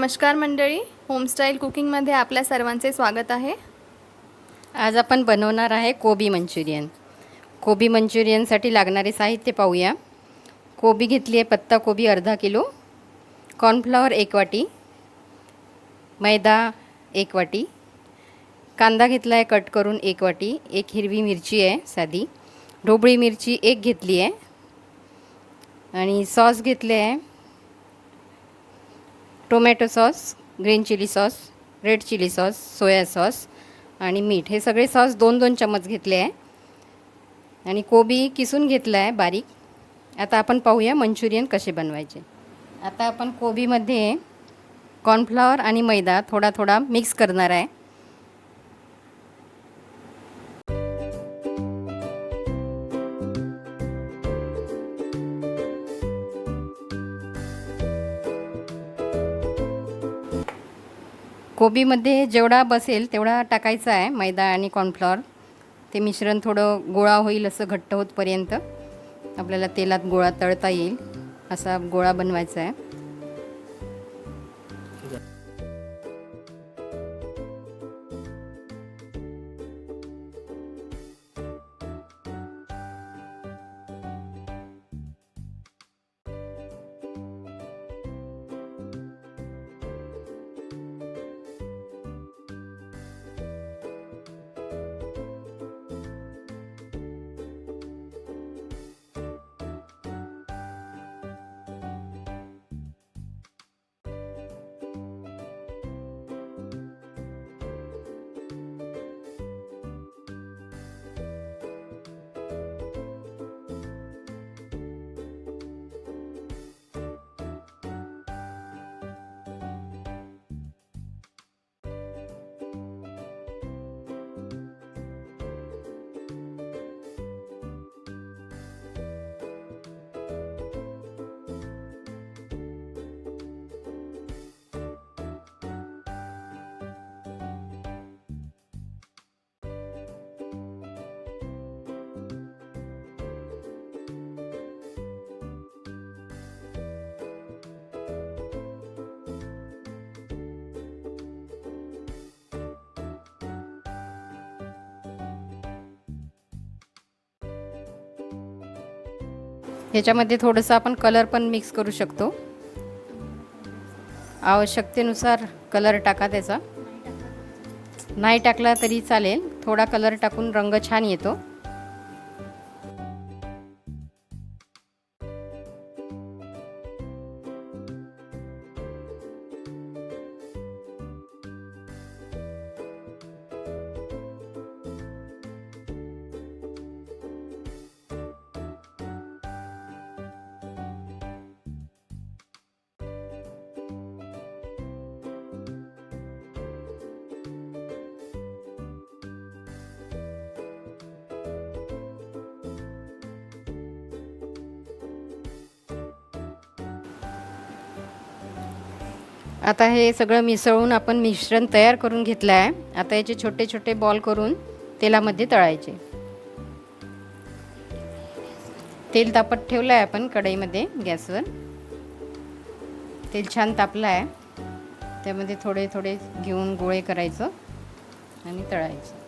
नमस्कार मंडळी, होमस्टाईल कुकिंगमध्ये आपल्या सर्वांचे स्वागत आहे। आज आपण बनवणार आहे कोबी मंचुरियन। कोबी मंचुरियनसाठी लागणारे साहित्य पाहूया। कोबी घेतली आहे, पत्ता कोबी अर्धा किलो, कॉर्नफ्लॉवर 1 वाटी, मैदा 1 वाटी, कांदा घेतला आहे कट करून 1 वाटी, एक हिरवी मिरची आहे साधी, ढोबळी मिरची 1 घेतली आहे आणि सॉस घेतले आहे tomato sauce, green chilli sauce, red chilli sauce, soya sauce आणि मीठ। हे सगळे सॉस 2-2 चम्मच घेतले आहे आणि कोबी किसून घेतला आहे बारीक। आता आपण पाहूया मंचुरियन कसे बनवायचे। आता आपण कोबीमध्ये कॉर्नफ्लॉवर आणि मैदा थोडा थोडा मिक्स करणार आहे। कोबीमध्ये जेवढा बसेल तेवढा टाकायचा आहे मैदा आणि कॉर्नफ्लॉवर। ते मिश्रण थोडं गोळा होईल असं घट्ट होतपर्यंत आपल्याला तेलात गोळा तळता येईल असा गोळा बनवायचा आहे। ह्याच्यामध्ये थोडंसं आपण कलर पण मिक्स करू शकतो, आवश्यकतेनुसार कलर टाका। त्याचा नाही टाकला तरी चालेल, थोडा कलर टाकून रंग छान येतो। आता हे सगळं मिसळून आपण मिश्रण तयार करून घेतलं आहे। आता याचे छोटे छोटे बॉल करून तेलामध्ये तळायचे। तेल तापत ठेवलं आहे आपण कढईमध्ये गॅसवर। तेल छान तापलं आहे, त्यामध्ये थोडे थोडे घेऊन गोळे करायचं आणि तळायचं।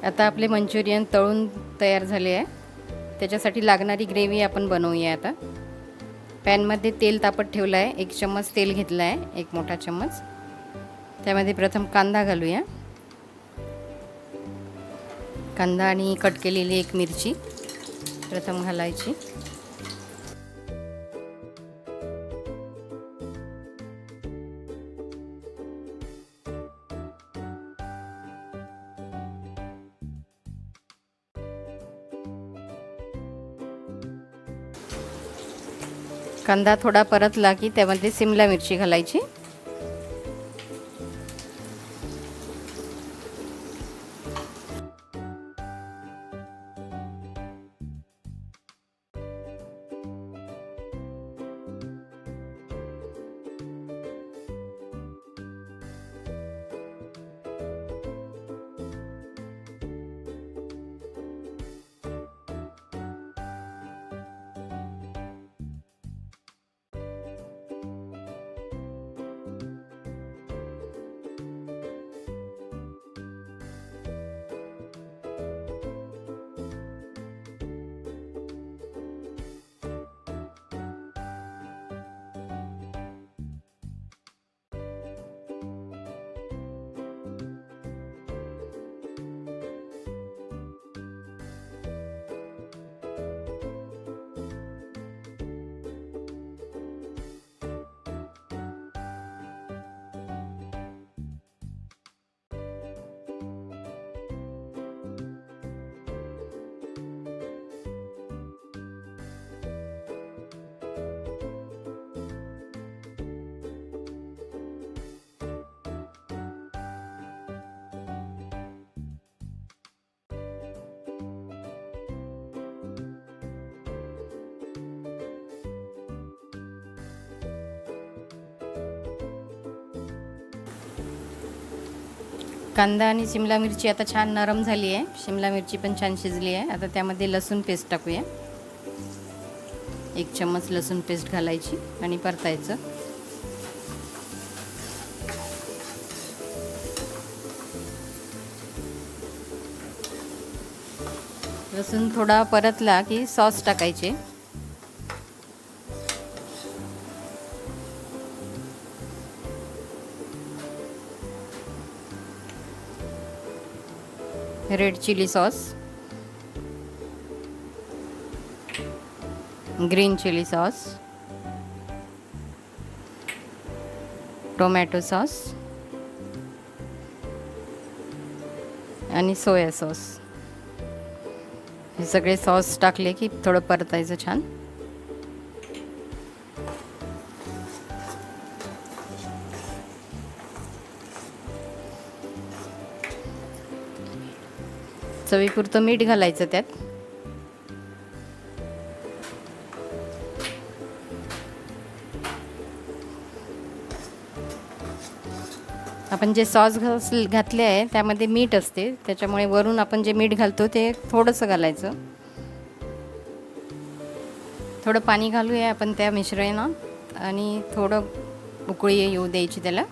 आता आपले मंचुरियन तळून तयार झाले आहे. त्याच्यासाठी लागणारी ग्रेव्ही आपण बनवूया. आता पॅनमध्ये तेल तापत ठेवलं आहे. 1 चम्मच तेल घेतलं आहे, 1 मोठा चम्मच. त्यामध्ये प्रथम कांदा घालूया. कांदा आणि कट केलेली 1 मिरची प्रथम घालायची. कांदा थोडा परतला की त्यामध्ये शिमला मिरची घालायची. कांदा आणि शिमला मिरची आता छान नरम झाली आहे. शिमला मिरची पण छान शिजली आहे. आता त्यामध्ये लसूण पेस्ट टाकूया. 1 चम्मच लसूण पेस्ट घालायची आणि परतायचं. लसूण थोडा परतला की सॉस टाकायचे. Red chilli sauce, green chilli sauce, tomato sauce आणि सोया सॉस. हे सगळे सॉस टाकले की थोडं परतायचं छान. चवीपुरतं मीठ घालायचं त्यात. आपण जे सॉस घातले आहे त्यामध्ये मीठ असते, त्याच्यामुळे वरून आपण जे मीठ घालतो ते थोडंसं घालायचं. थोडं पाणी घालूया आपण त्या मिश्रणात आणि थोडं उकळी येऊ द्यायची त्याला.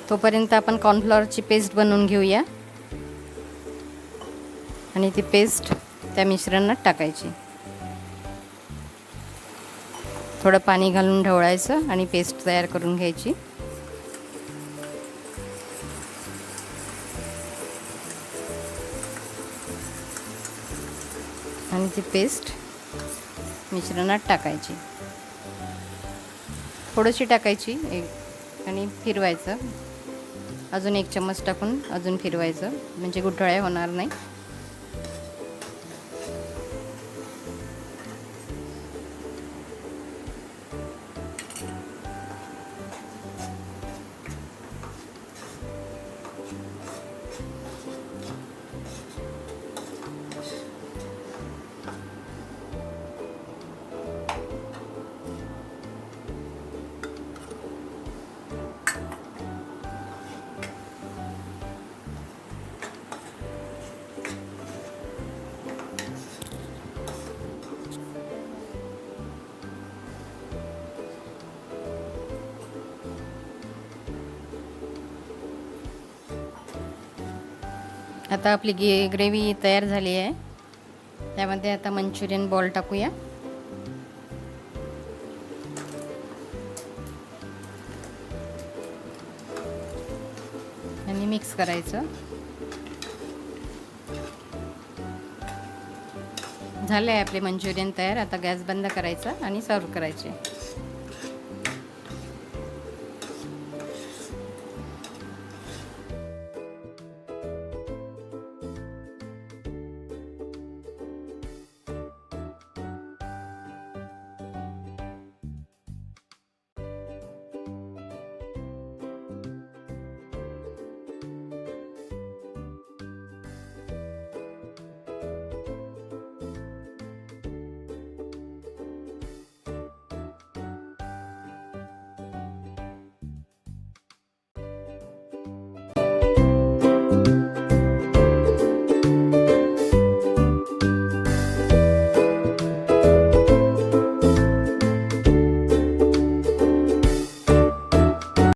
तोपर्यंत आपण कॉर्नफ्लॉवरची पेस्ट बनवून घेऊया आणि ती पेस्ट त्या मिश्रणात टाकायची. थोडं पाणी घालून ढवळायचं आणि पेस्ट तयार करून घ्यायची. आणि ती पेस्ट मिश्रणात टाकायची. थोडीशी टाकायची आणि फिरवायचं. अजून 1 चम्मच टाकून अजून फिरवायचं, म्हणजे गुठळ्या होणार नाही. आता आपली ग्रेव्ही तयार झाली आहे. त्यामध्ये आता मंचुरियन बॉल टाकूया. आणि मिक्स करायचं. झालं आहे आपले मंचुरियन तयार. आता गॅस बंद करायचा आणि सर्व करायचे.